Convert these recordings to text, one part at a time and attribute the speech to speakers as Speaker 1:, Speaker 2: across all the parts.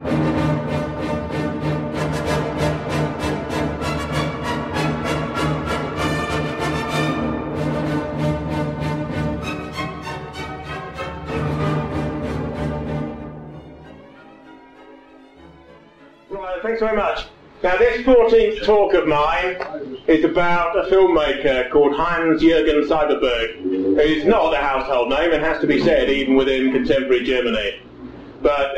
Speaker 1: Right, thanks very much. Now this 14th talk of mine is about a filmmaker called Hans-Jürgen Syberberg, who's not a household name and has to be said even within contemporary Germany. But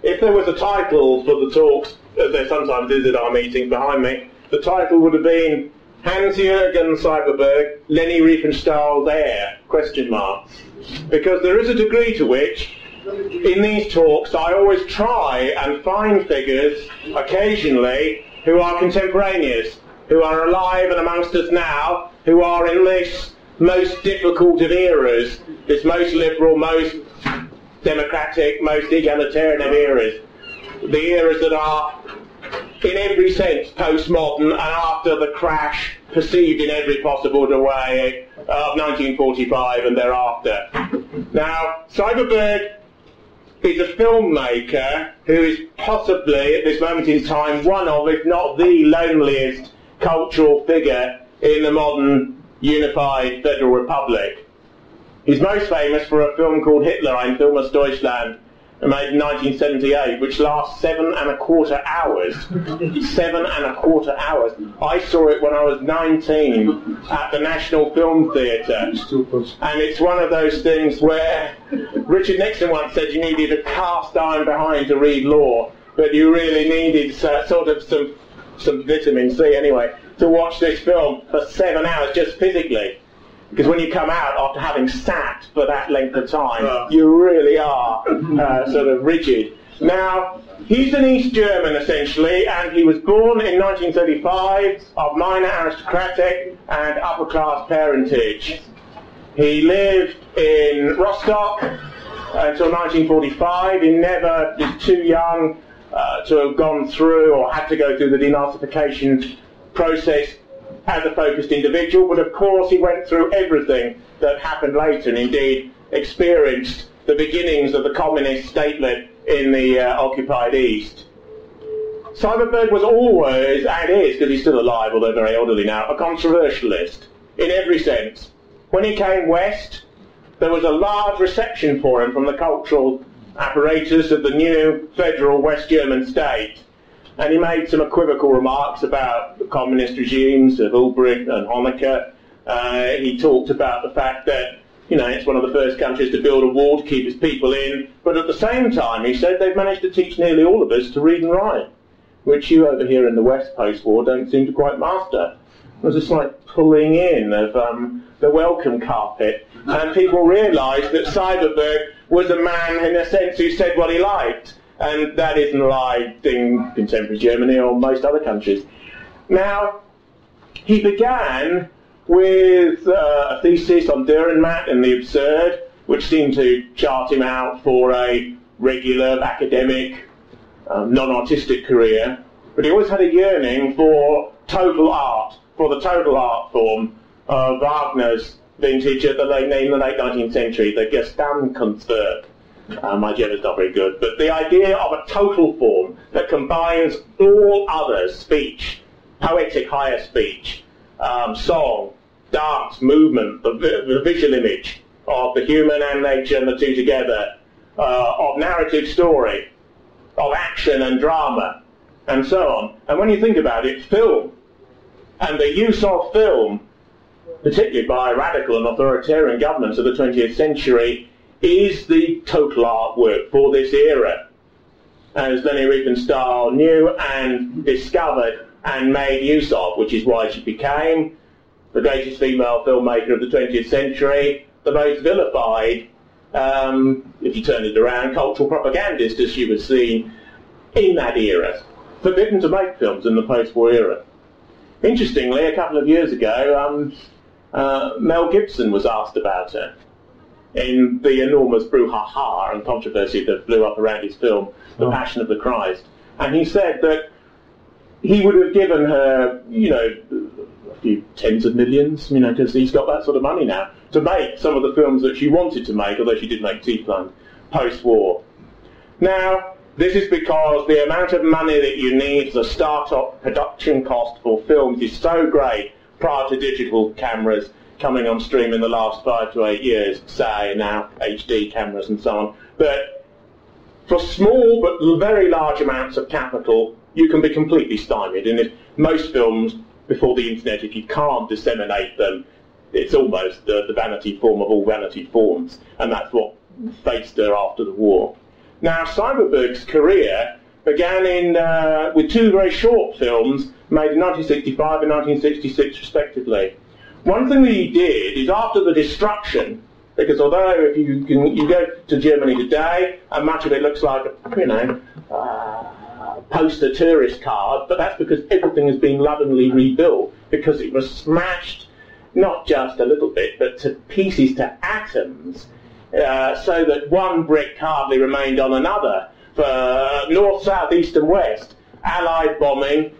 Speaker 1: if there was a title for the talks, as there sometimes is at our meetings behind me, the title would have been Hans-Jürgen Syberberg, Leni Riefenstahl's Heir, ? Because there is a degree to which in these talks I always try and find figures, occasionally, who are contemporaneous, who are alive and amongst us now, who are in this most difficult of eras, this most liberal, most democratic, most egalitarian of eras, the eras that are in every sense postmodern and after the crash perceived in every possible way of 1945 and thereafter. Now, Syberberg is a filmmaker who is possibly, at this moment in time, one of, if not the loneliest cultural figure in the modern unified Federal Republic. He's most famous for a film called Hitler, Ein Film aus Deutschland, made in 1978, which lasts 7¼ hours. 7¼ hours. I saw it when I was 19 at the National Film Theatre. And it's one of those things where Richard Nixon once said you needed a cast iron behind to read law, but you really needed sort of some vitamin C anyway to watch this film for 7 hours just physically. Because when you come out after having sat for that length of time, you really are sort of rigid. Now, he's an East German essentially, and he was born in 1935 of minor aristocratic and upper-class parentage. He lived in Rostock until 1945. He never was too young to have gone through or had to go through the denazification process as a focused individual, but of course he went through everything that happened later and indeed experienced the beginnings of the communist statelet in the occupied East. Syberberg was always, and is, because he's still alive, although very elderly now, a controversialist in every sense. When he came west, there was a large reception for him from the cultural apparatus of the new federal West German state. And he made some equivocal remarks about the communist regimes of Ulbricht and Honecker. He talked about the fact that, it's one of the first countries to build a wall to keep its people in. But at the same time, he said they've managed to teach nearly all of us to read and write, which you over here in the West post-war don't seem to quite master. It was a slight pulling in of the welcome carpet. And people realised that Syberberg was a man, in a sense, who said what he liked. And that isn't like in contemporary Germany or most other countries. Now, he began with a thesis on Dürrenmatt and the absurd, which seemed to chart him out for a regular academic, non-artistic career. But he always had a yearning for total art, for the total art form of Wagner's vintage in the late 19th century, the Gesamtkunstwerk. My German's not very good, but the idea of a total form that combines all others, speech, poetic higher speech, song, dance, movement, the visual image of the human and nature and the two together, of narrative story, of action and drama, and so on. And when you think about it, film, and the use of film, particularly by radical and authoritarian governments of the 20th century, is the total artwork for this era, as Leni Riefenstahl knew and discovered and made use of, which is why she became the greatest female filmmaker of the 20th century, the most vilified, if you turn it around, cultural propagandist as she was seen in that era, forbidden to make films in the post-war era. Interestingly, a couple of years ago, Mel Gibson was asked about her in the enormous brouhaha and controversy that blew up around his film, The Passion of the Christ. And he said that he would have given her, a few tens of millions, because he's got that sort of money now, to make some of the films that she wanted to make, although she did make Tiefland post-war. Now, This is because the amount of money that you need as a start-up production cost for films is so great prior to digital cameras coming on stream in the last 5 to 8 years, say now HD cameras and so on, that for small but very large amounts of capital you can be completely stymied. And if most films before the internet, if you can't disseminate them, it's almost the vanity form of all vanity forms, and that's what faced her after the war. Now, Syberberg's career began with 2 very short films made in 1965 and 1966 respectively. One thing that he did is, after the destruction, because although if you go to Germany today and much of it looks like poster tourist card, but that's because everything has been lovingly rebuilt, because it was smashed not just a little bit but to pieces, to atoms, so that one brick hardly remained on another. For north, south, east and west, Allied bombing,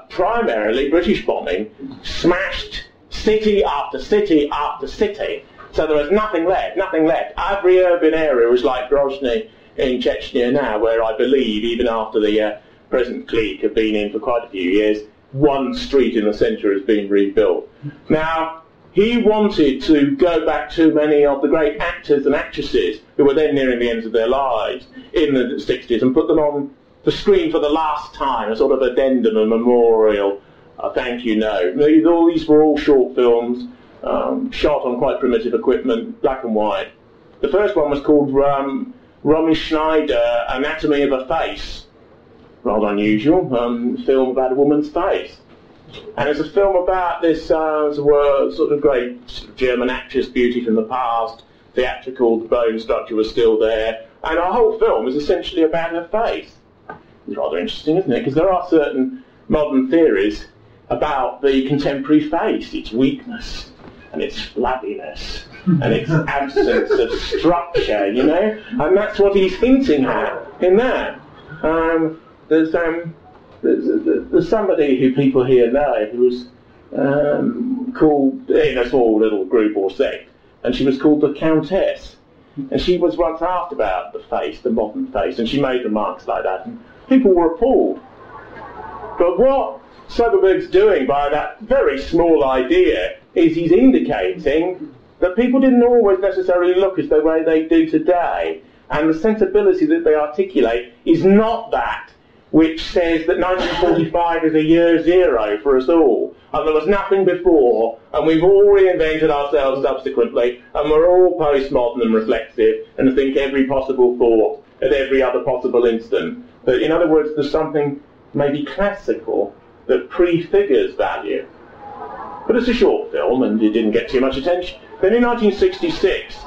Speaker 1: primarily British bombing, smashed city after city after city, so there was nothing left, nothing left. Every urban area was like Grozny in Chechnya now, where I believe, even after the present clique have been in for quite a few years, one street in the centre has been rebuilt. Now, he wanted to go back to many of the great actors and actresses who were then nearing the ends of their lives in the 60s and put them on the screen for the last time, a sort of addendum, a memorial, a thank you note. These were all short films, shot on quite primitive equipment, black and white. The first one was called Romy Schneider, Anatomy of a Face. Rather unusual, film about a woman's face. And it's a film about this sort of great German actress, beauty from the past, theatrical, the bone structure was still there, and our whole film is essentially about her face. It's rather interesting, isn't it? Because there are certain modern theories about the contemporary face, its weakness, and its flabbiness, and its absence of structure, you know? And that's what he's hinting at in that. There's somebody who people here know who was called, in a small little group or sect, and she was called the Countess. And she was once asked about the face, the modern face, and she made remarks like that, and people were appalled. But what Syberberg's doing by that very small idea is he's indicating that people didn't always necessarily look as the way they do today, and the sensibility that they articulate is not that which says that 1945 is a year zero for us all, and there was nothing before, and we've all reinvented ourselves subsequently, and we're all postmodern and reflexive, and think every possible thought at every other possible instant. But in other words, there's something maybe classical that prefigures value. But it's a short film, and it didn't get too much attention. Then in 1966,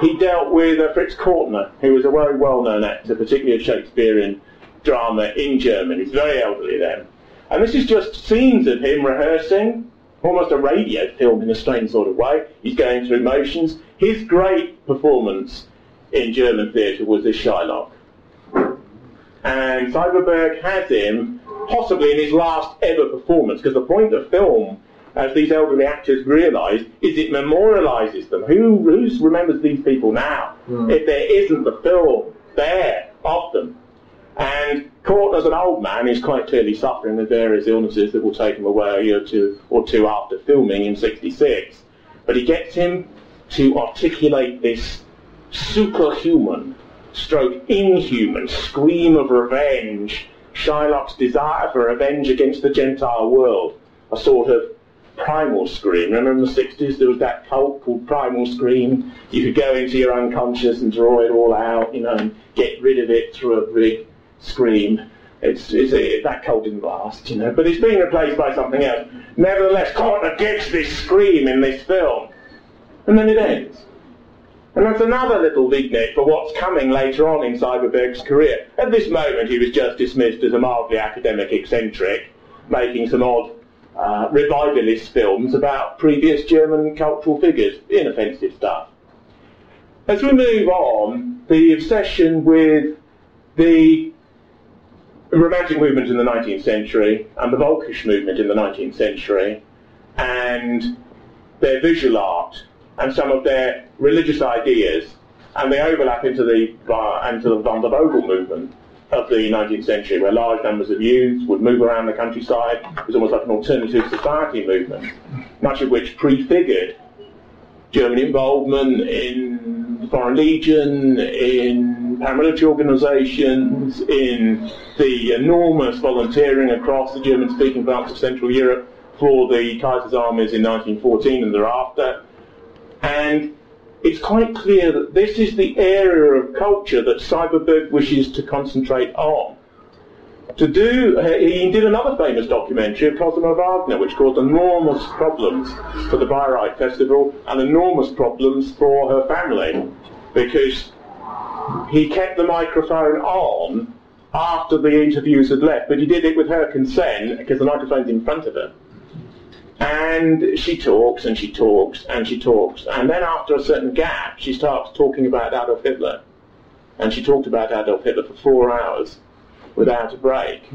Speaker 1: he dealt with Fritz Kortner, who was a very well-known actor, particularly of Shakespearean drama in Germany. He's very elderly then. And this is just scenes of him rehearsing, almost a radio film in a strange sort of way. He's going through motions. His great performance in German theatre was this Shylock. And Syberberg has him possibly in his last ever performance, because the point of film, as these elderly actors realise, is it memorialises them. Who remembers these people now if there isn't the film there of them? And Kortner's an old man who's quite clearly suffering with various illnesses that will take him away a year or two after filming in 66. But he gets him to articulate this superhuman, stroke inhuman scream of revenge, Shylock's desire for revenge against the Gentile world, a sort of primal scream. Remember in the 60s there was that cult called Primal Scream? You could go into your unconscious and draw it all out, you know, and get rid of it through a big scream. That cult didn't last, you know, but it's being replaced by something else. Nevertheless, Kortner gives this scream in this film, and then it ends. And that's another little vignette for what's coming later on in Syberberg's career. At this moment he was just dismissed as a mildly academic eccentric, making some odd revivalist films about previous German cultural figures, inoffensive stuff. As we move on, the obsession with the Romantic movement in the 19th century and the Völkisch movement in the 19th century and their visual art and some of their religious ideas, and they overlap into the Van der Vogel movement, of the 19th century, where large numbers of youths would move around the countryside. It was almost like an alternative society movement, much of which prefigured German involvement in the Foreign Legion, in paramilitary organisations, in the enormous volunteering across the German-speaking parts of Central Europe for the Kaiser's armies in 1914 and thereafter. And it's quite clear that this is the area of culture that Syberberg wishes to concentrate on. He did another famous documentary of Cosima Wagner, which caused enormous problems for the Bayreuth Festival and enormous problems for her family, because he kept the microphone on after the interviews had left, but he did it with her consent, because the microphone's in front of her. And she talks, and she talks, and she talks, and then after a certain gap, she starts talking about Adolf Hitler. And she talked about Adolf Hitler for 4 hours without a break.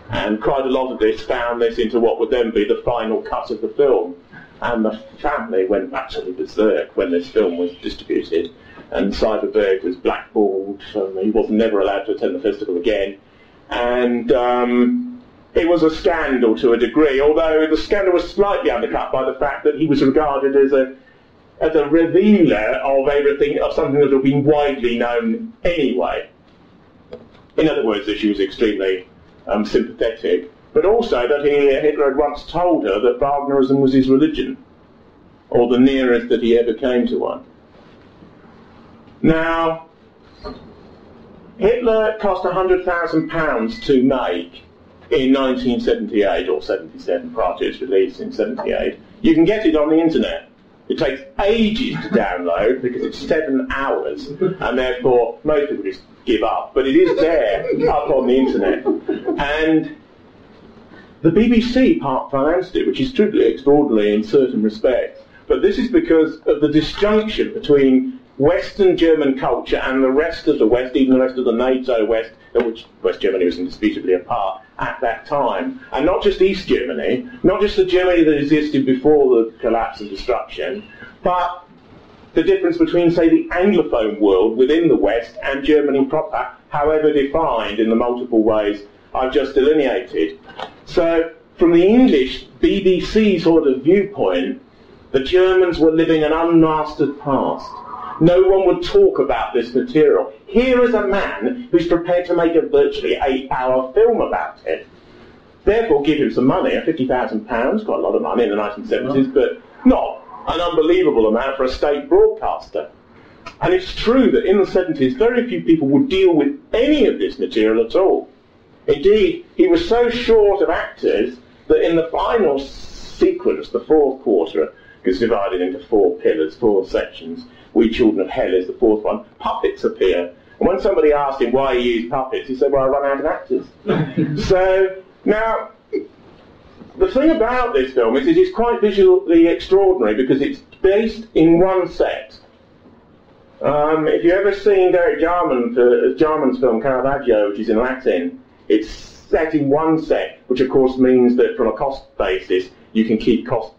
Speaker 1: And quite a lot of this found this into what would then be the final cut of the film. And the family went absolutely berserk when this film was distributed. And Syberberg was blackballed, he was never allowed to attend the festival again. And it was a scandal to a degree, although the scandal was slightly undercut by the fact that he was regarded as a revealer of everything, of something that had been widely known anyway. In other words, that she was extremely sympathetic, but also that Hitler had once told her that Wagnerism was his religion, or the nearest that he ever came to one. Now, Hitler cost £100,000 to make in 1978 or 77, prior to its release in 78. You can get it on the internet. It takes ages to download because it's 7 hours, and therefore most people just give up. But it is there up on the internet. And the BBC part-financed it, which is truly extraordinary in certain respects. But this is because of the disjunction between Western German culture and the rest of the West, even the rest of the NATO West, of which West Germany was indisputably a part at that time. And not just East Germany, not just the Germany that existed before the collapse and destruction, but the difference between, say, the Anglophone world within the West and Germany proper, however defined in the multiple ways I've just delineated. So, from the English BBC sort of viewpoint, the Germans were living an unmastered past. No one would talk about this material. Here is a man who's prepared to make a virtually 8-hour film about it. Therefore, give him some money, £50,000, quite a lot of money in the 1970s, but not an unbelievable amount for a state broadcaster. And it's true that in the 70s, very few people would deal with any of this material at all. Indeed, he was so short of actors that in the final sequence, the fourth quarter, is divided into 4 pillars, 4 sections. We Children of Hell is the 4th one. Puppets appear. And when somebody asked him why he used puppets, he said, well, I run out of actors. So, now, the thing about this film is it is quite visually extraordinary because it's based in one set. If you've ever seen Derek Jarman's film Caravaggio, which is in Latin, it's set in one set, which of course means that from a cost basis, you can keep costs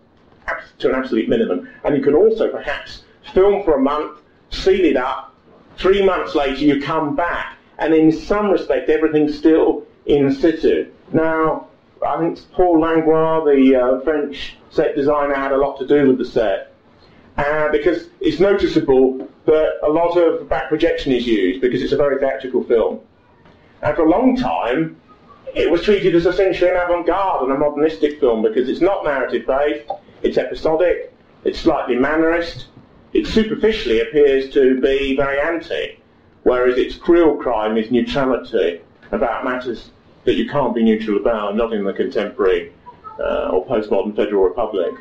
Speaker 1: to an absolute minimum. And you can also perhaps film for a month, seal it up, 3 months later you come back, and in some respect everything's still in situ. Now, I think Paul Langlois, the French set designer, had a lot to do with the set, because it's noticeable that a lot of back projection is used because it's a very theatrical film. And for a long time, it was treated as essentially an avant-garde and a modernistic film because it's not narrative-based, it's episodic, it's slightly mannerist, it superficially appears to be very anti, whereas its real crime is neutrality about matters that you can't be neutral about, not in the contemporary or postmodern Federal Republic.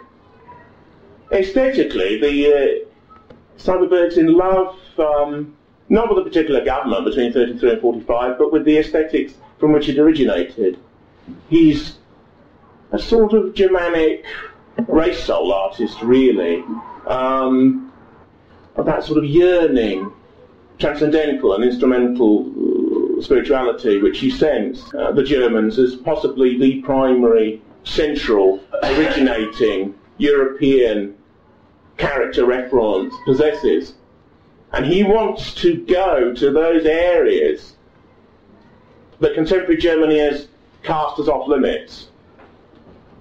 Speaker 1: Aesthetically, the Syberberg's in love, not with a particular government between 33 and 45, but with the aesthetics from which it originated. He's a sort of Germanic race soul artist, really, of that sort of yearning, transcendental and instrumental spirituality which he sensed the Germans as possibly the primary, central, originating European character reference possesses. And he wants to go to those areas that contemporary Germany has cast us off limits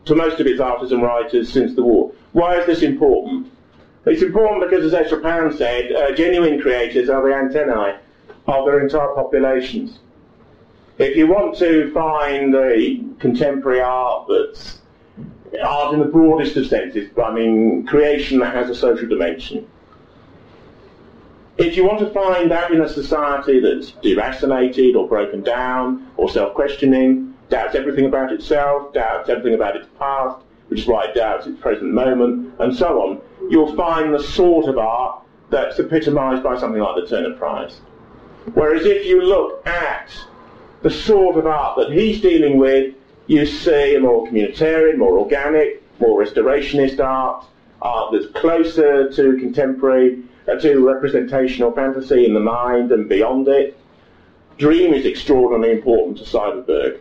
Speaker 1: to most of its artists and writers since the war. Why is this important? It's important because, as Ezra Pound said, genuine creators are the antennae of their entire populations. If you want to find a contemporary art that's art in the broadest of senses, I mean creation that has a social dimension, if you want to find that in a society that's deracinated or broken down or self-questioning, doubts everything about itself, doubts everything about its past, which is why it doubts its present moment, and so on, you'll find the sort of art that's epitomised by something like the Turner Prize. Whereas if you look at the sort of art that he's dealing with, you see a more communitarian, more organic, more restorationist art, art that's closer to contemporary, to representational fantasy in the mind and beyond it. Dream is extraordinarily important to Syberberg,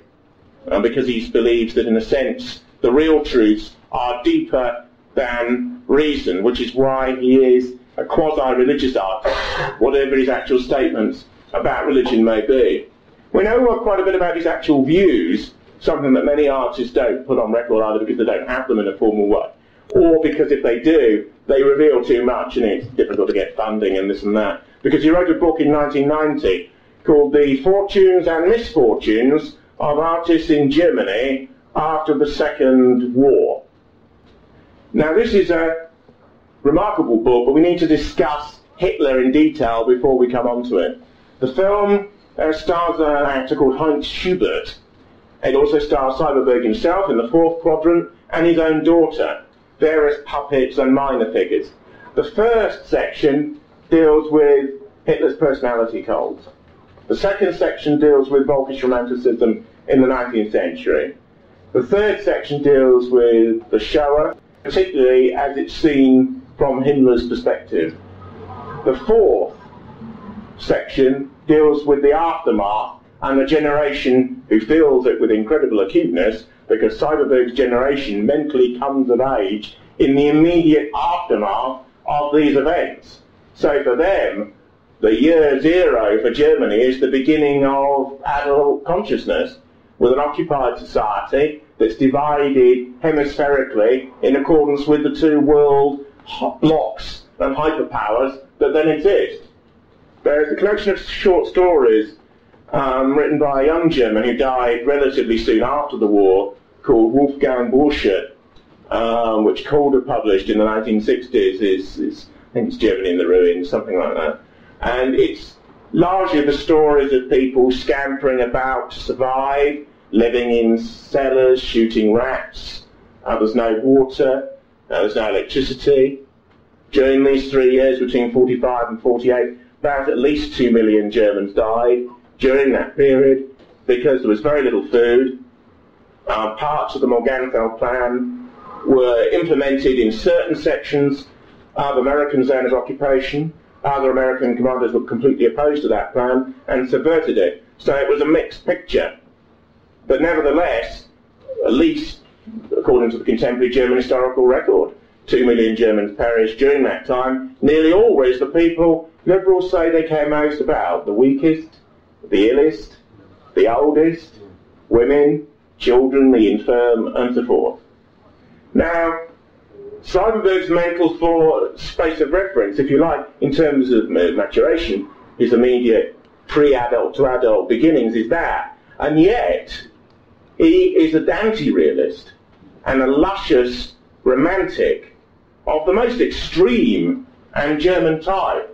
Speaker 1: because he believes that, in a sense, the real truths are deeper than reason, which is why he is a quasi-religious artist, whatever his actual statements about religion may be. We know quite a bit about his actual views, something that many artists don't put on record, either because they don't have them in a formal way, or because if they do, they reveal too much and it's difficult to get funding and this and that. Because he wrote a book in 1990 called The Fortunes and Misfortunes of Artists in Germany After the Second War. Now this is a remarkable book, but we need to discuss Hitler in detail before we come on to it. The film stars an actor called Heinz Schubert. It also stars Syberberg himself in the fourth quadrant and his own daughter, various puppets and minor figures. The first section deals with Hitler's personality cult. The second section deals with Volkisch romanticism in the 19th century. The third section deals with the Shoah, particularly as it's seen from Himmler's perspective. The fourth section deals with the aftermath and the generation who feels it with incredible acuteness, because Syberberg's generation mentally comes of age in the immediate aftermath of these events. So for them, the year zero for Germany is the beginning of adult consciousness, with an occupied society that's divided hemispherically in accordance with the two world blocks and hyperpowers that then exist. There's a collection of short stories written by a young German who died relatively soon after the war, called Wolfgang Borchardt, which Calder published in the 1960s. I think it's Germany in the Ruins, something like that. And it's largely the stories of people scampering about to survive, living in cellars, shooting rats. There's no water, there's no electricity. During these 3 years, between 45 and 48, about at least 2 million Germans died during that period because there was very little food. Parts of the Morgenthau Plan were implemented in certain sections of American zone of occupation. Other American commanders were completely opposed to that plan and subverted it. So it was a mixed picture. But nevertheless, at least according to the contemporary German historical record, 2 million Germans perished during that time. Nearly always the people liberals say they care most about: the weakest, the illest, the oldest, women, children, the infirm, and so forth. Now, Syberberg's mental space of reference, if you like, in terms of maturation, his immediate pre-adult to adult beginnings is that. And yet, he is a anti-realist and a luscious romantic of the most extreme and German type,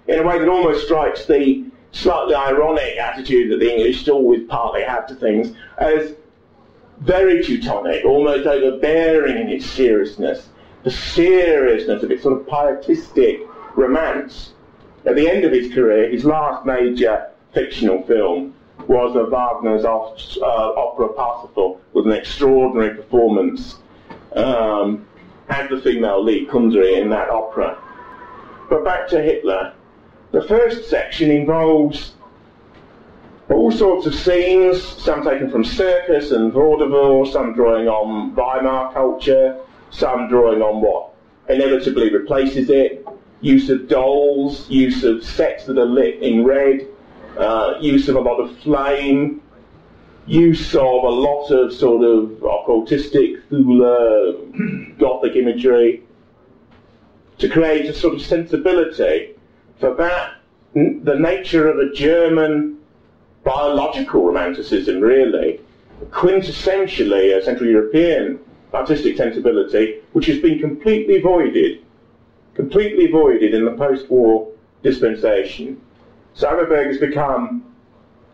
Speaker 1: in a way that almost strikes the slightly ironic attitude that the English always partly have to things as very Teutonic, almost overbearing in its seriousness, the seriousness of its sort of pietistic romance. At the end of his career, his last major fictional film was of Wagner's opera Parsifal, with an extraordinary performance as the female lead, Kundry, in that opera. But back to Hitler. The first section involves all sorts of scenes, some taken from circus and vaudeville, some drawing on Weimar culture, some drawing on what inevitably replaces it, use of dolls, use of sets that are lit in red, use of a lot of flame, use of a lot of sort of occultistic, Thule, Gothic imagery to create a sort of sensibility for that, the nature of a German biological romanticism, really, quintessentially a Central European artistic sensibility, which has been completely voided in the post-war dispensation. Syberberg has become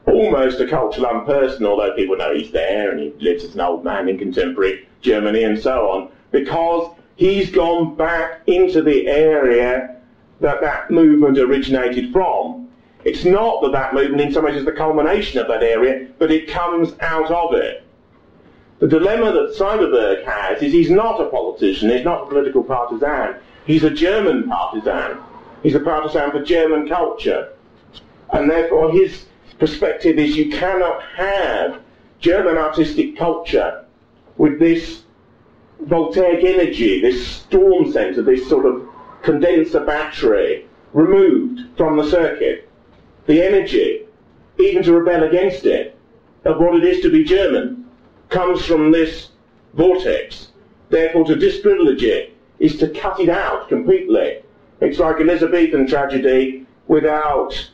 Speaker 1: almost a cultural unperson, although people know he's there and he lives as an old man in contemporary Germany and so on, because he's gone back into the area that movement originated from. It's not that movement in so much as the culmination of that area, but it comes out of it. The dilemma that Syberberg has is he's not a politician, he's not a political partisan, he's a German partisan. He's a partisan for German culture. And therefore his perspective is you cannot have German artistic culture with this voltaic energy, this storm centre, this sort of condenser battery removed from the circuit. The energy, even to rebel against it, of what it is to be German, comes from this vortex. Therefore, to disprivilege it is to cut it out completely. It's like Elizabethan tragedy without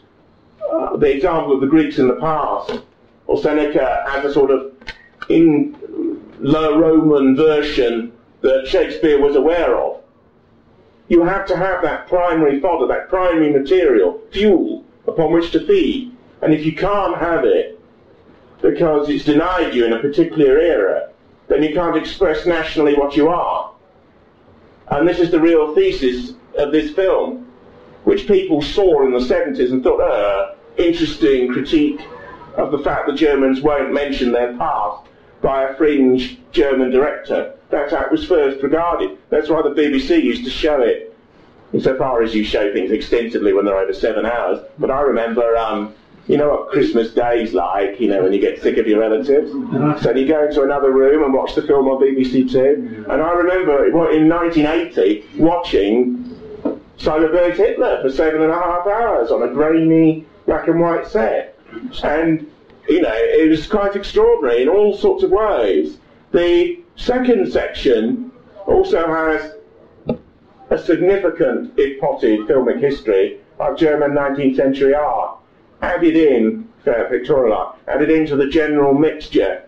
Speaker 1: the example of the Greeks in the past, or Seneca as a sort of low Roman version that Shakespeare was aware of. You have to have that primary fodder, that primary material, fuel, upon which to feed. And if you can't have it, because it's denied you in a particular era, then you can't express nationally what you are. And this is the real thesis of this film, which people saw in the 70s and thought, interesting critique of the fact that Germans won't mention their past by a fringe German director. That's how it was first regarded. That's why the BBC used to show it, insofar as you show things extensively when they're over 7 hours. But I remember, you know what Christmas Day's like, you know, when you get sick of your relatives. So you go into another room and watch the film on BBC Two. And I remember in 1980 watching Syberberg's Hitler for 7.5 hours on a grainy black and white set. And, you know, it was quite extraordinary in all sorts of ways. The second section also has a significant, if potted, filmic history of German 19th century art, added in, pictorial art, added into the general mixture.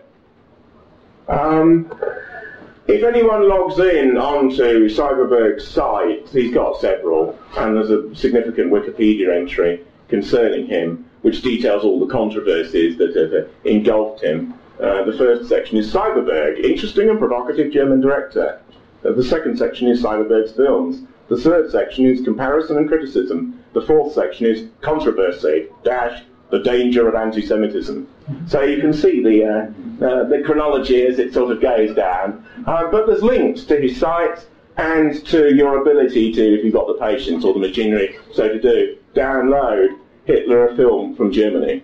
Speaker 1: If anyone logs in onto Syberberg's site, he's got several, and there's a significant Wikipedia entry concerning him, which details all the controversies that have engulfed him. The first section is Syberberg, interesting and provocative German director. The second section is Syberberg's films. The third section is comparison and criticism. The fourth section is controversy, the danger of anti-Semitism. So you can see the chronology as it sort of goes down. But there's links to his sites and to your ability to, if you've got the patience or the machinery, so to do, download Hitler, a film from Germany.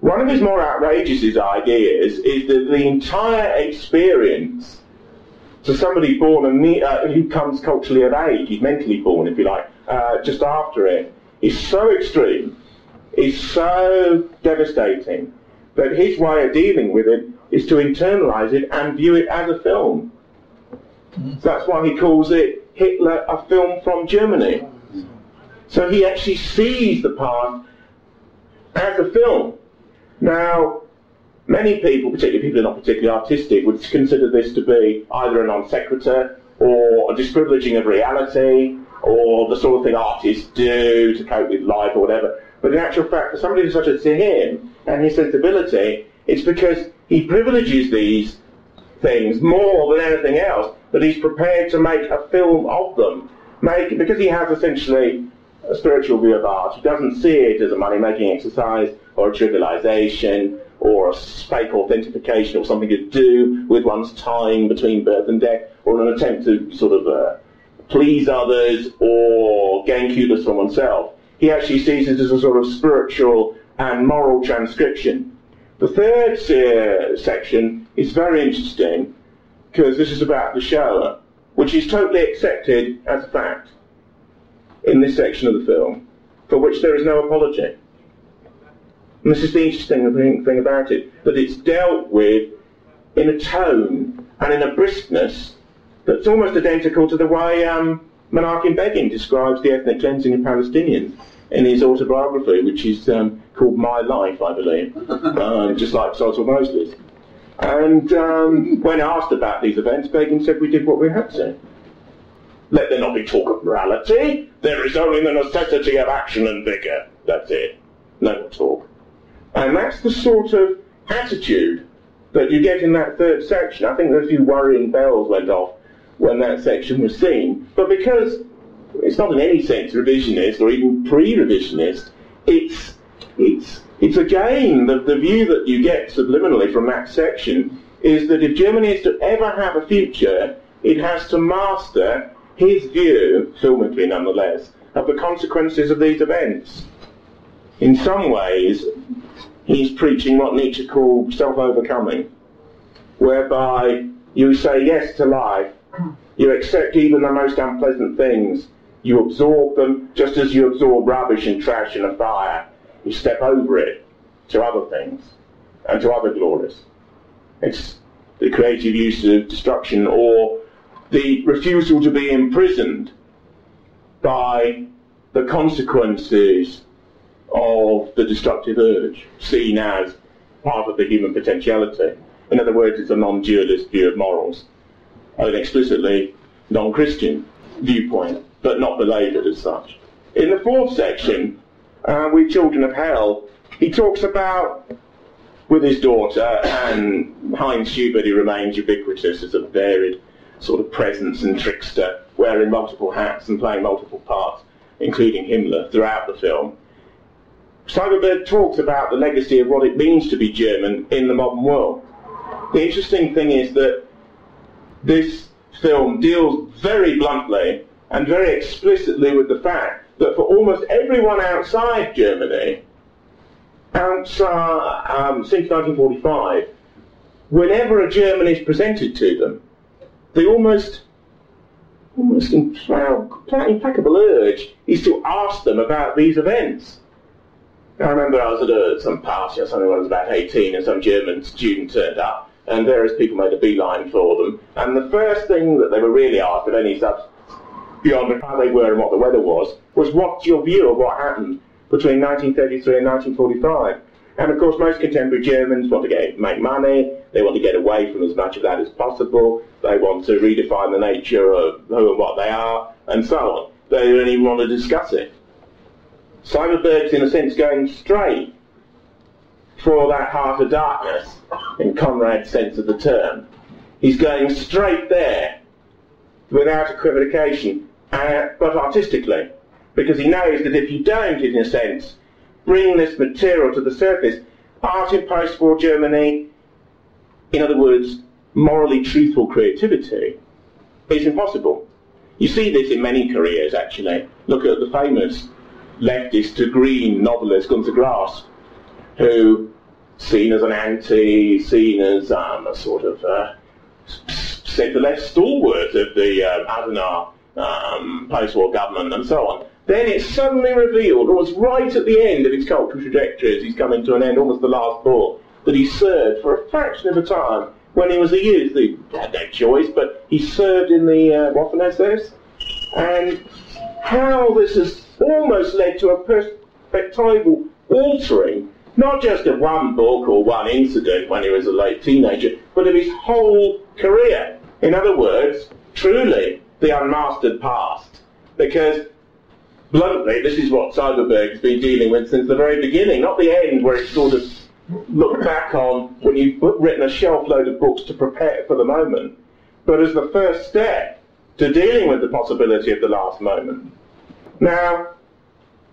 Speaker 1: One of his more outrageous ideas is that the entire experience, so somebody born who comes culturally of age, he's mentally born, if you like, just after it, is so extreme, is so devastating, that his way of dealing with it is to internalise it and view it as a film. So that's why he calls it Hitler, a film from Germany. So he actually sees the past as a film. Now, many people, particularly people who are not particularly artistic, would consider this to be either a non sequitur or a disprivileging of reality, or the sort of thing artists do to cope with life or whatever. But in actual fact, for somebody such as him and his sensibility, it's because he privileges these things more than anything else that he's prepared to make a film of them. Because he has essentially a spiritual view of art, he doesn't see it as a money-making exercise or a trivialization or a fake authentication or something to do with one's time between birth and death, or an attempt to sort of please others or gain kudos for oneself. He actually sees it as a sort of spiritual and moral transcription. The third section is very interesting because this is about the Shoah, which is totally accepted as a fact in this section of the film, for which there is no apology. And this is the interesting thing about it, that it's dealt with in a tone and in a briskness that's almost identical to the way Menachem Begin describes the ethnic cleansing of Palestinians in his autobiography, which is called My Life, I believe, just like Sultan Mosley's. And when asked about these events, Begin said, we did what we had to. Let there not be talk of morality. There is only the necessity of action and vigour. That's it. No more talk. And that's the sort of attitude that you get in that third section. I think a few worrying bells went off when that section was seen. But because it's not in any sense revisionist or even pre-revisionist, it's again, the view that you get subliminally from that section is that if Germany is to ever have a future, it has to master his view, filmically nonetheless, of the consequences of these events. In some ways, he's preaching what Nietzsche called self-overcoming, whereby you say yes to life, you accept even the most unpleasant things, you absorb them just as you absorb rubbish and trash in a fire. You step over it to other things and to other glories. It's the creative use of destruction, or the refusal to be imprisoned by the consequences of the destructive urge, seen as part of the human potentiality. In other words, it's a non-dualist view of morals, an explicitly non-Christian viewpoint, but not belaboured as such. In the fourth section, with Children of Hell, he talks about, with his daughter, and Heinz Schubert, he remains ubiquitous as a varied sort of presence and trickster, wearing multiple hats and playing multiple parts, including Himmler, throughout the film. Syberberg talks about the legacy of what it means to be German in the modern world. The interesting thing is that this film deals very bluntly and very explicitly with the fact that for almost everyone outside Germany, since 1945, whenever a German is presented to them, the almost implacable urge is to ask them about these events. I remember I was at some party or something when I was about 18, and some German student turned up, and various people made a beeline for them, and the first thing that they were really asked, with any substance beyond how they were and what the weather was what's your view of what happened between 1933 and 1945? And of course most contemporary Germans want to make money, they want to get away from as much of that as possible, they want to redefine the nature of who and what they are, and so on. They don't even want to discuss it. Syberberg's in a sense going straight for that heart of darkness, in Conrad's sense of the term. He's going straight there, without equivocation, but artistically, because he knows that if you don't, in a sense, bring this material to the surface, art in post-war Germany, in other words, morally truthful creativity, is impossible. You see this in many careers, actually. Look at the famous leftist to green novelist Günter Grass, who, seen as an anti, seen as a sort of said the left stalwart of the Adenauer post-war government and so on. Then it's suddenly revealed, almost right at the end of his cultural trajectory, as he's coming to an end, almost the last book, that he served for a fraction of a time when he was a youth. He had no choice, but he served in the Waffen-SS. And how this has almost led to a perspectival altering, not just of one book or one incident when he was a late teenager, but of his whole career. In other words, truly the unmastered past. Because, bluntly, this is what Syberberg has been dealing with since the very beginning, not the end where it's sort of looked back on when you've written a shelf load of books to prepare for the moment, but as the first step to dealing with the possibility of the last moment. Now,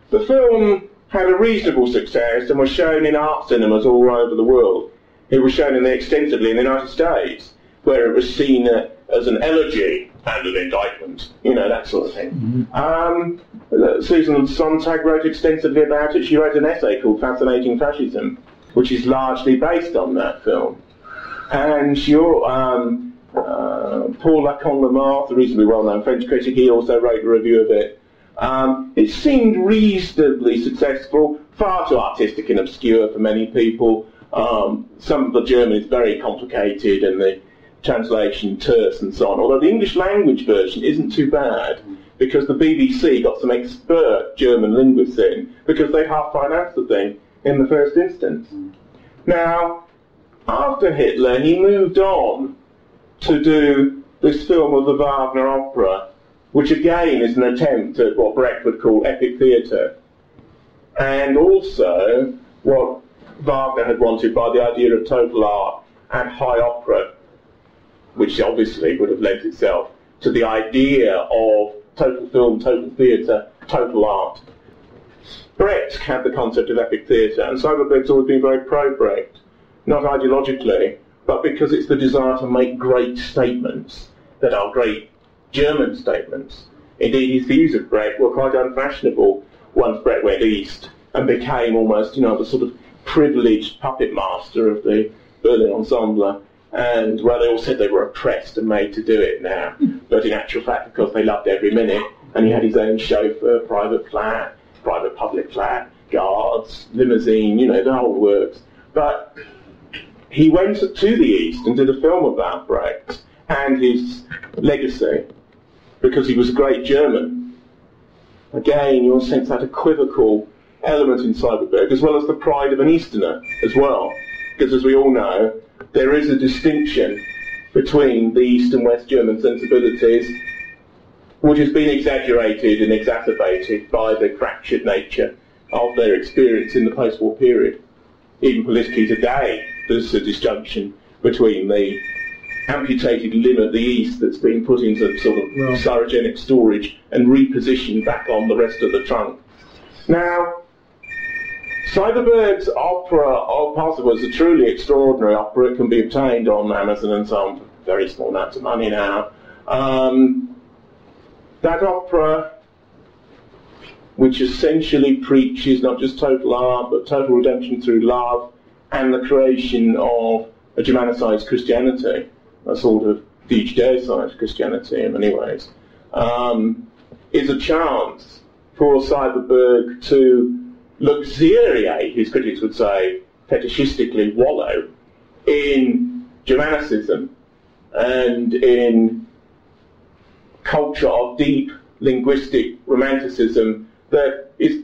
Speaker 1: the film had a reasonable success and was shown in art cinemas all over the world. It was shown extensively in the United States, where it was seen as an elegy and an indictment, you know, that sort of thing. Susan Sontag wrote extensively about it. She wrote an essay called Fascinating Fascism, which is largely based on that film. And Paul Lacan-Lemaitre, the reasonably well-known French critic, he also wrote a review of it. It seemed reasonably successful, far too artistic and obscure for many people. Some of the German is very complicated and the translation terse and so on, although the English language version isn't too bad, because the BBC got some expert German linguists in, because they half-financed the thing in the first instance. Now, after Hitler, he moved on to do this film of the Wagner opera, which again is an attempt at what Brecht would call epic theatre, and also what Wagner had wanted by the idea of total art and high opera, which obviously would have lent itself to the idea of total film, total theatre, total art. Brecht had the concept of epic theatre, and Syberberg's always been very pro-Brecht, not ideologically, but because it's the desire to make great statements that are great German statements. Indeed, his views of Brecht were quite unfashionable once Brecht went east and became almost, the sort of privileged puppet master of the Berlin ensemble, and they all said they were oppressed and made to do it now, but in actual fact, of course, they loved every minute, and he had his own chauffeur, private flat, private public flat, guards, limousine, the whole works. But he went to the East and did a film about Brecht and his legacy, because he was a great German. Again, you'll sense that equivocal element in Syberberg, as well as the pride of an Easterner as well, because as we all know, there is a distinction between the East and West German sensibilities, which has been exaggerated and exacerbated by the fractured nature of their experience in the post-war period. Even politically today, there's a disjunction between the amputated limb of the East that's been put into sort of cryogenic storage and repositioned back on the rest of the trunk. Now, Syberberg's opera of Possible is a truly extraordinary opera. It can be obtained on Amazon and so on for very small amounts of money now. That opera, which essentially preaches not just total art, but total redemption through love and the creation of a Germanicized Christianity, a sort of the Judaicized Christianity in many ways, is a chance for Syberberg to luxuriate, his critics would say, fetishistically wallow in Germanicism and in culture of deep linguistic romanticism that is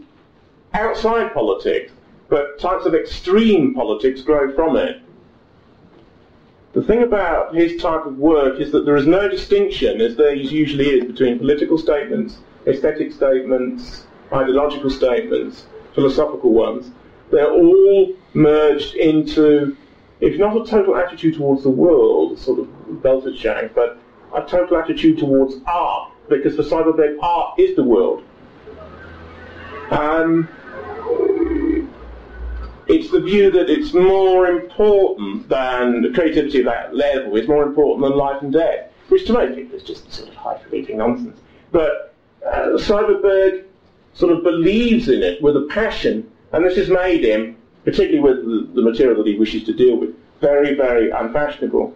Speaker 1: outside politics, but types of extreme politics grow from it. The thing about his type of work is that there is no distinction, as there usually is, between political statements, aesthetic statements, ideological statements, philosophical ones. They're all merged into, if not a total attitude towards the world, a sort of Weltanschauung, but a total attitude towards art, because for Syberberg, art is the world. It's the view that it's more important than creativity at that level, it's more important than life and death, which to most people is just sort of high-fleeting nonsense. But Syberberg sort of believes in it with a passion, and this has made him, particularly with the material that he wishes to deal with, very, very unfashionable.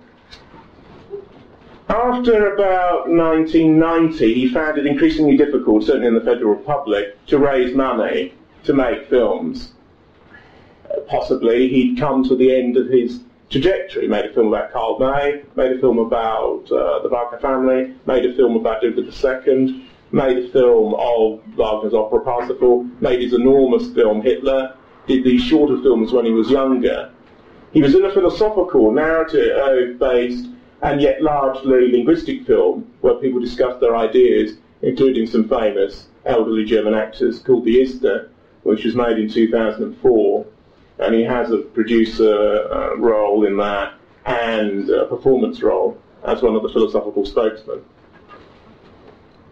Speaker 1: After about 1990, he found it increasingly difficult, certainly in the Federal Republic, to raise money to make films. Possibly he'd come to the end of his trajectory. Made a film about Karl May, made a film about the Wagner family, made a film about Ludwig II, made a film of Wagner's opera Parsifal, made his enormous film Hitler, did these shorter films when he was younger. He was in a philosophical, narrative-based, and yet largely linguistic film, where people discussed their ideas, including some famous elderly German actors called The Ister, which was made in 2004, and he has a producer role in that, and a performance role as one of the philosophical spokesmen.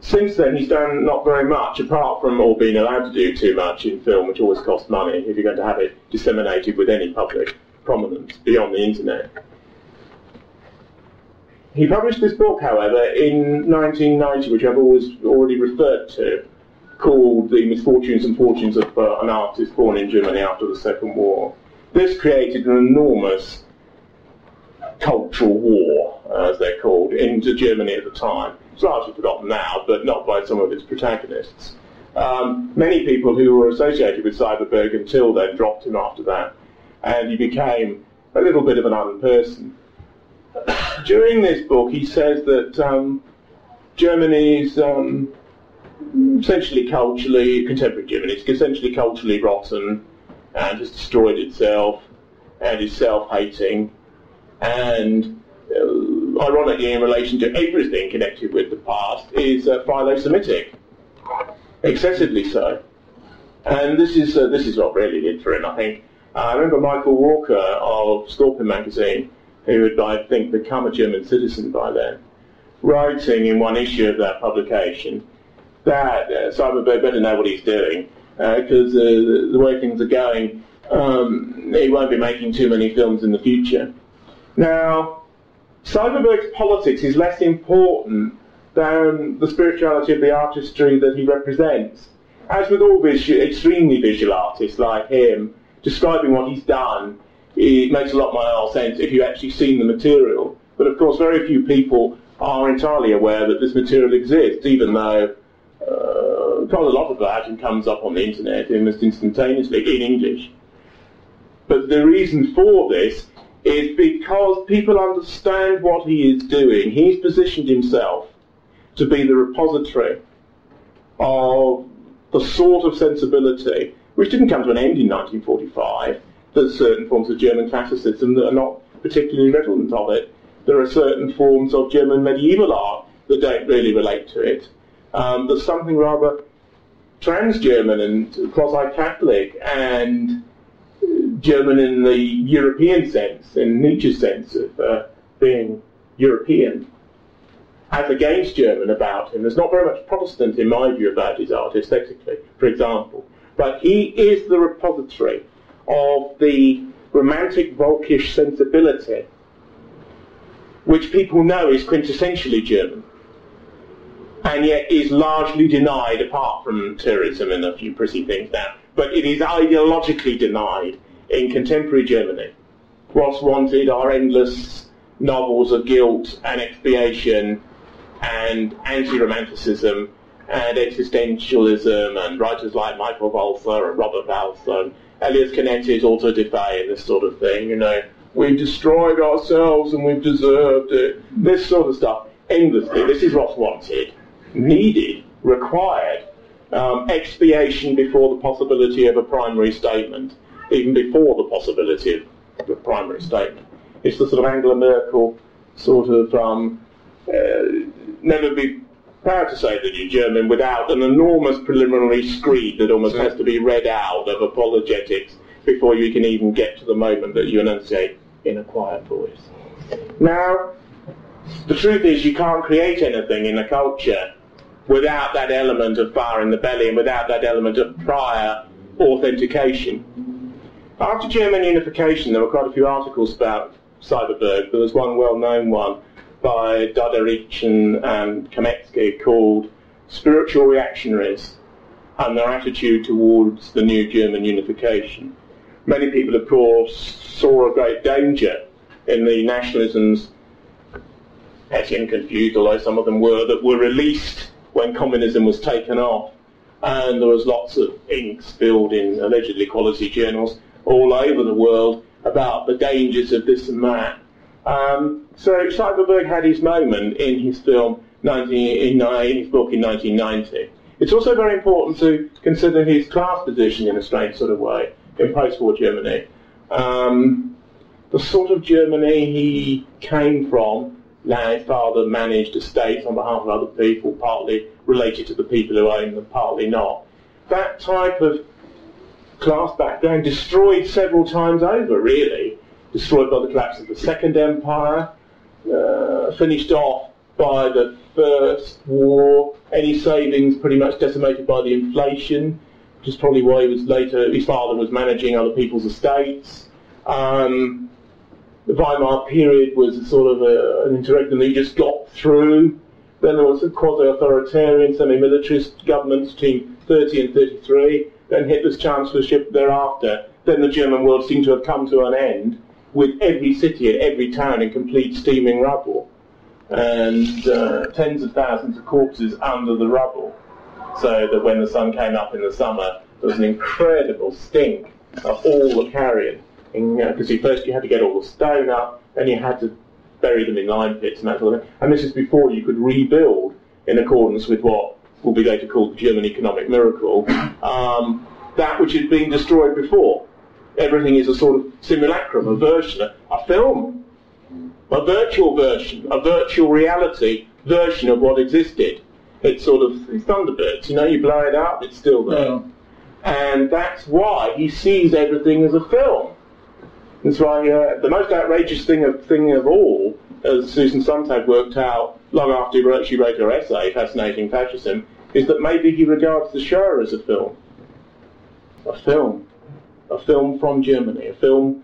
Speaker 1: Since then, he's done not very much, apart from all being allowed to do too much in film, which always costs money if you're going to have it disseminated with any public prominence beyond the internet. He published this book, however, in 1990, which I've already referred to, called The Misfortunes and Fortunes of an Artist Born in Germany After the Second War. This created an enormous cultural war, as they're called, into Germany at the time. It's largely forgotten now, but not by some of its protagonists. Many people who were associated with Syberberg until then dropped him after that, and he became a little bit of an unperson. During this book, he says that Germany is essentially culturally, contemporary Germany is essentially culturally rotten and has destroyed itself and is self-hating, and ironically in relation to everything connected with the past is philo-Semitic, excessively so. And this is what really did for him, I think. I remember Michael Walker of Scorpion magazine, who had, I think, become a German citizen by then, writing in one issue of that publication that Syberberg better know what he's doing, because the way things are going, he won't be making too many films in the future. Now, Syberberg's politics is less important than the spirituality of the artistry that he represents. As with all extremely visual artists like him, describing what he's done, it makes a lot more sense if you've actually seen the material. But of course, very few people are entirely aware that this material exists, even though quite a lot of that comes up on the internet almost instantaneously in English. But the reason for this is because people understand what he is doing. He's positioned himself to be the repository of the sort of sensibility which didn't come to an end in 1945. There's certain forms of German classicism that are not particularly redolent of it. There are certain forms of German medieval art that don't really relate to it. There's something rather trans-German and quasi-Catholic and German in the European sense, in Nietzsche's sense of being European, as against German about him. There's not very much Protestant, in my view, about his art aesthetically, for example. But he is the repository of the romantic Volkisch sensibility, which people know is quintessentially German, and yet is largely denied, apart from tourism and a few pretty things now. But it is ideologically denied in contemporary Germany. What's wanted are endless novels of guilt and expiation and anti-romanticism and existentialism, and writers like Michael Walzer and Robert Walzer and Elias Canetti's Auto de Fe and this sort of thing. You know, we've destroyed ourselves and we've deserved it. This sort of stuff, endlessly. This is what's wanted, needed, required. Expiation before the possibility of a primary statement, even before the possibility of a primary statement. It's the sort of Angela Merkel sort of never be proud to say that you're German without an enormous preliminary screed that almost has to be read out of apologetics before you can even get to the moment that you enunciate in a quiet voice. Now, the truth is you can't create anything in a culture without that element of fire in the belly and without that element of prior authentication. After German unification, there were quite a few articles about Syberberg. There was one well-known one by Doderich and Kametsky called Spiritual Reactionaries and Their Attitude Towards the New German Unification. Many people, of course, saw a great danger in the nationalisms, Hessian confused, although some of them were, that were released when communism was taken off. And there was lots of ink spilled in allegedly quality journals all over the world about the dangers of this and that. So Syberberg had his moment in his film, in his book in 1990. It's also very important to consider his class position in a strange sort of way in post-war Germany. The sort of Germany he came from, his father managed estates on behalf of other people, partly related to the people who owned them, partly not. That type of class background destroyed several times over, really. Destroyed by the collapse of the Second Empire, finished off by the First War, any savings pretty much decimated by the inflation, which is probably why his father was managing other people's estates. The Weimar period was a sort of an interregnum that he just got through. Then there was a quasi-authoritarian, semi-militarist government between 30 and 33. Then Hitler's chancellorship thereafter. Then the German world seemed to have come to an end, with every city and every town in complete steaming rubble, and tens of thousands of corpses under the rubble. so that when the sun came up in the summer, there was an incredible stink of all the carrion. Because first you had to get all the stone up, then you had to bury them in lime pits and that sort of thing. And this is before you could rebuild in accordance with what will be later called the German economic miracle, that which had been destroyed before. Everything is a sort of simulacrum, a version, a film, a virtual version, a virtual reality version of what existed. It's sort of Thunderbirds, you blow it up, it's still there. Yeah. And that's why he sees everything as a film. That's why the most outrageous thing of all, as Susan Sontag worked out long after she wrote her essay, Fascinating Fascism, is that maybe he regards the Shoah as a film. A film from Germany, a film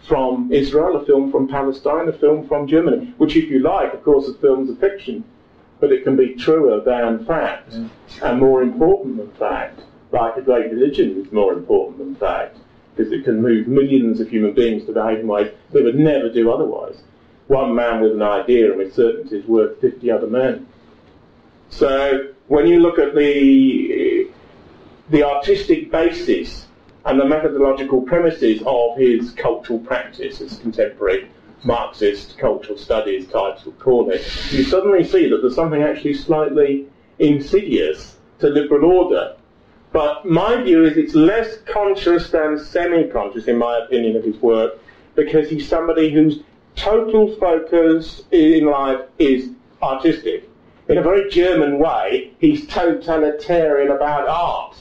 Speaker 1: from Israel, a film from Palestine, a film from Germany, which, if you like, of course, the films are fiction, but it can be truer than fact, and more important than fact. Like a great religion is more important than fact, because it can move millions of human beings to behave in ways they would never do otherwise. One man with an idea and with certainty is worth 50 other men. So when you look at the artistic basis and the methodological premises of his cultural practice, as contemporary Marxist cultural studies types would call it, you suddenly see that there's something actually slightly insidious to liberal order. But my view is it's less conscious than semi-conscious, in my opinion, of his work, because he's somebody whose total focus in life is artistic. In a very German way, he's totalitarian about art,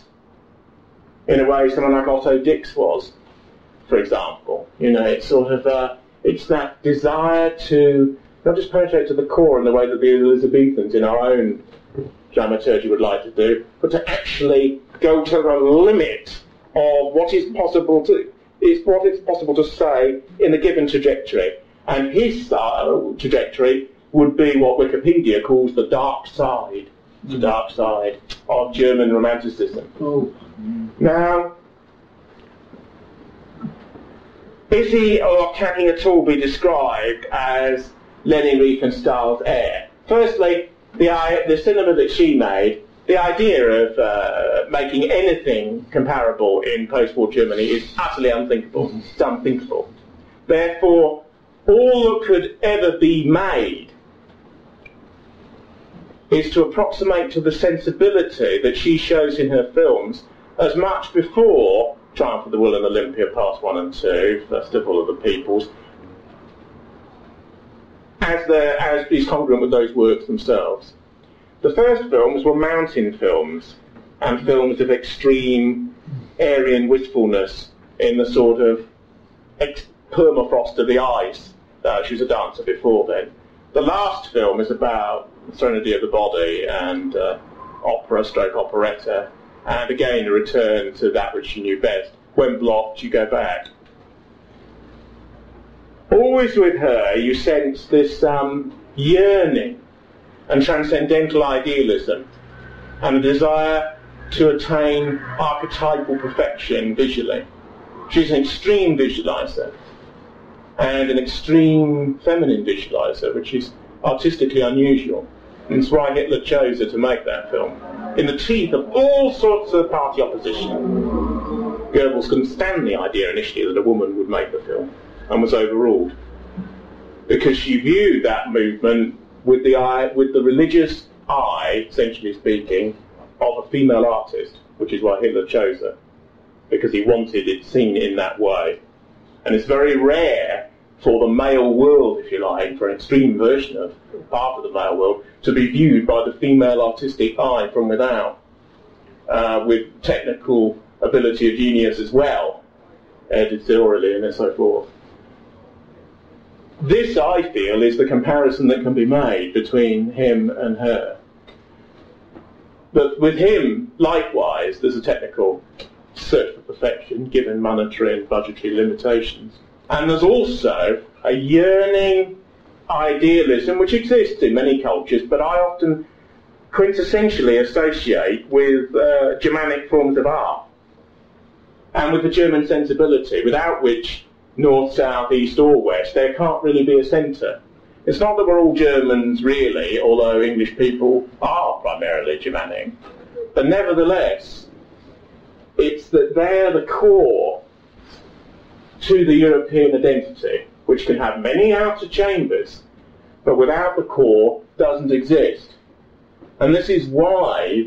Speaker 1: in a way someone like Otto Dix was, for example. It's sort of it's that desire to not just penetrate to the core in the way that the Elizabethans in our own dramaturgy would like to do, but to actually go to the limit of what is possible to say in a given trajectory. And his trajectory would be what Wikipedia calls the dark side of German Romanticism. Oh. Now, is he or can he at all be described as Leni Riefenstahl's heir? Firstly, the cinema that she made, the idea of making anything comparable in post-war Germany is utterly unthinkable. It's unthinkable. Therefore, all that could ever be made is to approximate to the sensibility that she shows in her films as much before Triumph of the Will and Olympia Parts 1 and 2, Festival of the Peoples, as is congruent with those works themselves. The first films were mountain films, and films of extreme Aryan wistfulness in the sort of permafrost of the ice. She was a dancer before then. The last film is about Serenity of the Body and opera/operetta, and again a return to that which she knew best. When blocked, you go back. Always with her, you sense this yearning and transcendental idealism and a desire to attain archetypal perfection visually. She's an extreme visualizer and an extreme feminine visualizer, which is artistically unusual. And it's why Hitler chose her to make that film. In the teeth of all sorts of party opposition. Goebbels couldn't stand the idea initially that a woman would make the film, and was overruled, because she viewed that movement with the religious eye, essentially speaking, of a female artist, which is why Hitler chose her, because he wanted it seen in that way. And it's very rare for the male world, if you like, for an extreme version of part of the male world, to be viewed by the female artistic eye from without, with technical ability of genius as well, editorially and so forth. This, I feel, is the comparison that can be made between him and her. But with him, likewise, there's a technical search for perfection, given monetary and budgetary limitations. And there's also a yearning idealism, which exists in many cultures, but I often quintessentially associate with Germanic forms of art, and with the German sensibility, without which north, south, east or west, there can't really be a centre. It's not that we're all Germans really, although English people are primarily Germanic, But nevertheless, it's that they're the core to the European identity, which can have many outer chambers, but without the core doesn't exist. And this is why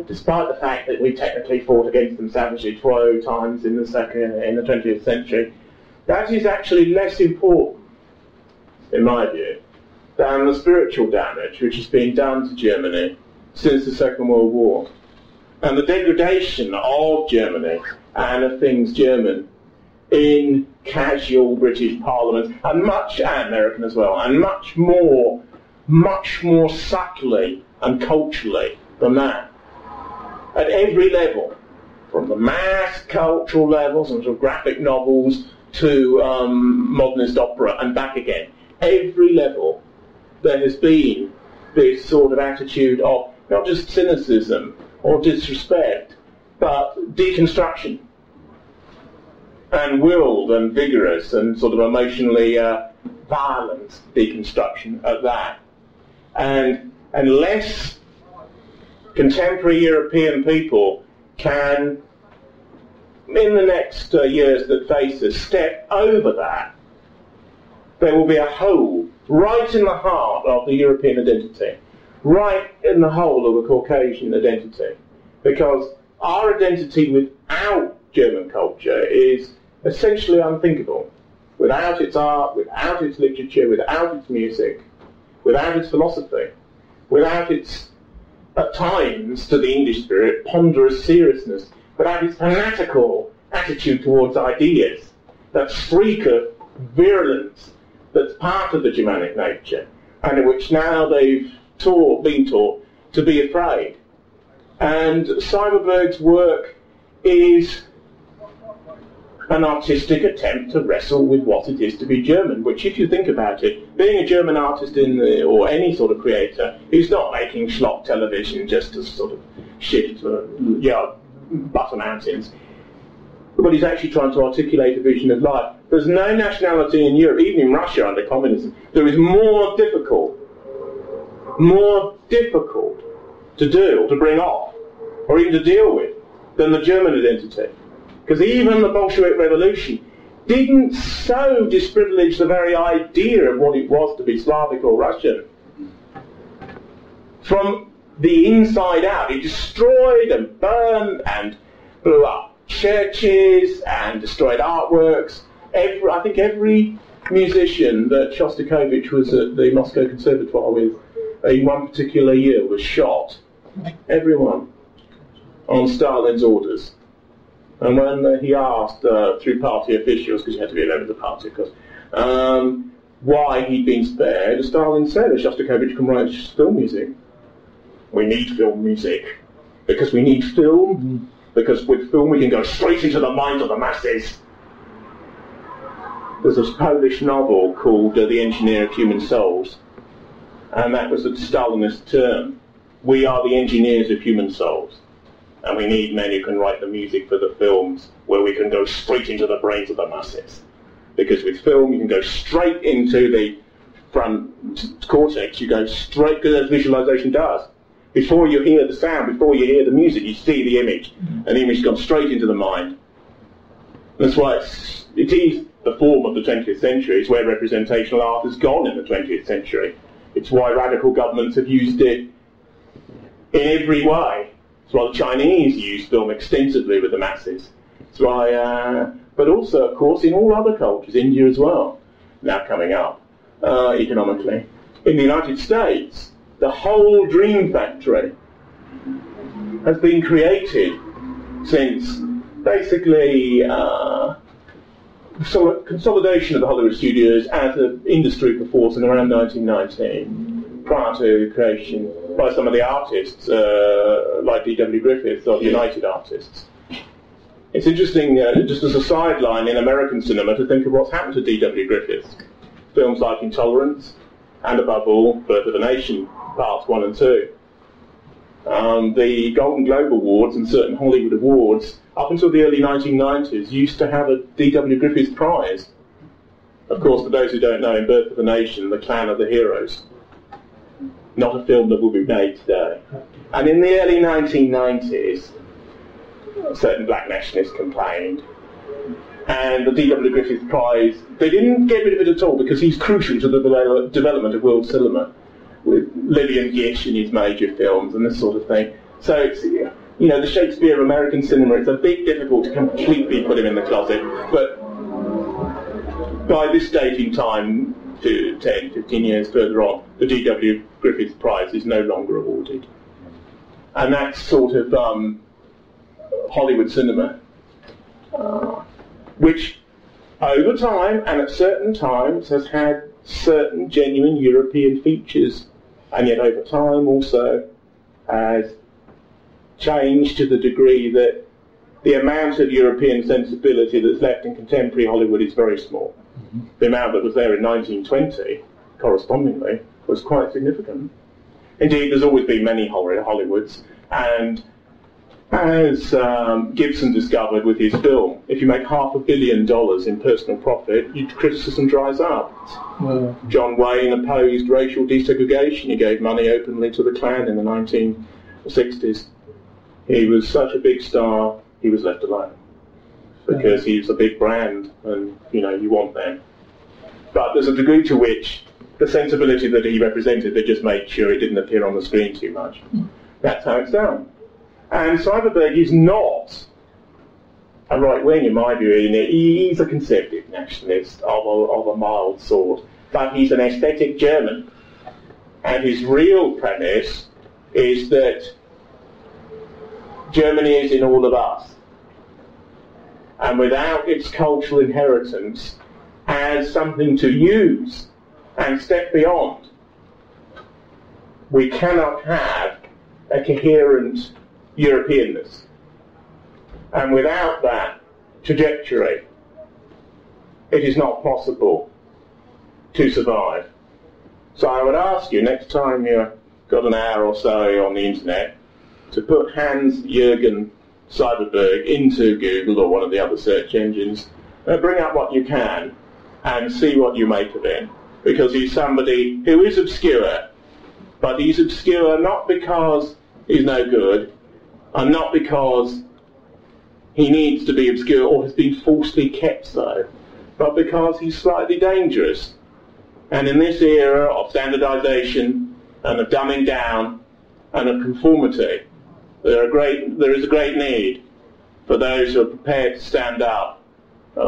Speaker 1: despite the fact that we technically fought against them savagely 12 times in the 20th century, that is actually less important, in my view, than the spiritual damage which has been done to Germany since the Second World War. And the degradation of Germany and of things German in casual British parliaments, and American as well, and much more subtly and culturally than that. At every level, from the mass cultural levels and sort of graphic novels to modernist opera and back again, every level there has been this sort of attitude of not just cynicism or disrespect, but deconstruction, and willed and vigorous and sort of emotionally violent deconstruction at that. And unless contemporary European people can, in the next years that face us, step over that, there will be a hole right in the heart of the European identity, right in the whole of the Caucasian identity, because our identity without German culture is essentially unthinkable. Without its art, without its literature, without its music, without its philosophy, without its, at times, to the English spirit, ponderous seriousness, without its fanatical attitude towards ideas, that freak of virulence that's part of the Germanic nature, and in which now they've been taught to be afraid. And Syberberg's work is an artistic attempt to wrestle with what it is to be German, which, if you think about it, being a German artist or any sort of creator is not making schlock television just to sort of shift butter mountains, but he's actually trying to articulate a vision of life. There's no nationality in Europe, even in Russia under communism, that is more difficult to do or to bring off or even to deal with than the German identity. Because even the Bolshevik Revolution didn't so disprivilege the very idea of what it was to be Slavic or Russian. From the inside out, it destroyed and burned and blew up churches and destroyed artworks. I think every musician that Shostakovich was at the Moscow Conservatoire with in one particular year was shot. Everyone. On Stalin's orders. And when he asked through party officials, because you had to be a member of the party, of course, why he'd been spared, Stalin said, Shostakovich can write film music. We need film music. Because we need film, because with film we can go straight into the minds of the masses. There's this Polish novel called The Engineer of Human Souls, and that was a Stalinist term. We are the engineers of human souls. And we need men who can write the music for the films where we can go straight into the brains of the masses. Because with film you can go straight into the front cortex, you go straight, because as visualization does. Before you hear the sound, before you hear the music, you see the image. And the image has gone straight into the mind. That's why it is the form of the 20th century. It's where representational art has gone in the 20th century. It's why radical governments have used it in every way. It's why the Chinese use film extensively with the masses. It's why, but also, of course, in all other cultures, India as well, now coming up economically. In the United States, the whole dream factory has been created since basically consolidation of the Hollywood studios as an industry perforce in around 1919, prior to creation by some of the artists like D.W. Griffith or the United Artists. It's interesting, just as a sideline in American cinema, to think of what's happened to D.W. Griffith. Films like Intolerance, and above all, Birth of a Nation, Parts 1 and 2. The Golden Globe Awards and certain Hollywood awards, up until the early 1990s, used to have a D.W. Griffith Prize. Of course, for those who don't know, in Birth of a Nation, the clan of the heroes. not a film that will be made today. And in the early 1990s, certain black nationalists complained, and the D.W. Griffith Prize, they didn't get rid of it at all because he's crucial to the development of world cinema, with Lillian Gish in his major films and this sort of thing. So it's, you know, the Shakespeare of American cinema, it's a bit difficult to completely put him in the closet, but by this date in time, to 10, 15 years further on, the D.W. Griffith Prize is no longer awarded. And that's sort of Hollywood cinema, which over time and at certain times has had certain genuine European features, and yet over time also has changed to the degree that the amount of European sensibility that's left in contemporary Hollywood is very small. Mm-hmm. The amount that was there in 1920, correspondingly, was quite significant. Indeed, there's always been many Hollywoods, and as Gibson discovered with his film, if you make $500 million in personal profit, criticism dries up. Wow. John Wayne opposed racial desegregation. He gave money openly to the Klan in the 1960s. He was such a big star, he was left alone. Because he's a big brand, and, you know, you want them. But there's a degree to which the sensibility that he represented, they just made sure he didn't appear on the screen too much. That's how it's done. And Syberberg is not a right-wing, in my view. He's a conservative nationalist of a mild sort, but he's an aesthetic German. And his real premise is that Germany is in all of us. And without its cultural inheritance as something to use and step beyond, we cannot have a coherent Europeanness. And without that trajectory, it is not possible to survive. So I would ask you, next time you've got an hour or so on the internet, to put Hans-Jürgen Syberberg into Google or one of the other search engines, bring up what you can and see what you make of him. Because he's somebody who is obscure, but he's obscure not because he's no good, and not because he needs to be obscure or has been falsely kept so, but because he's slightly dangerous. And in this era of standardisation and of dumbing down and of conformity, there is a great need for those who are prepared to stand up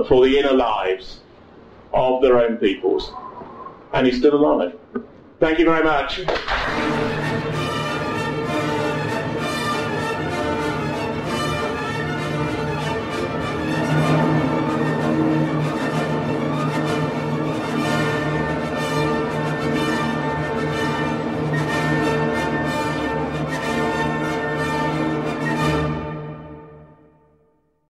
Speaker 1: for the inner lives of their own peoples. And he's still alive. Thank you very much.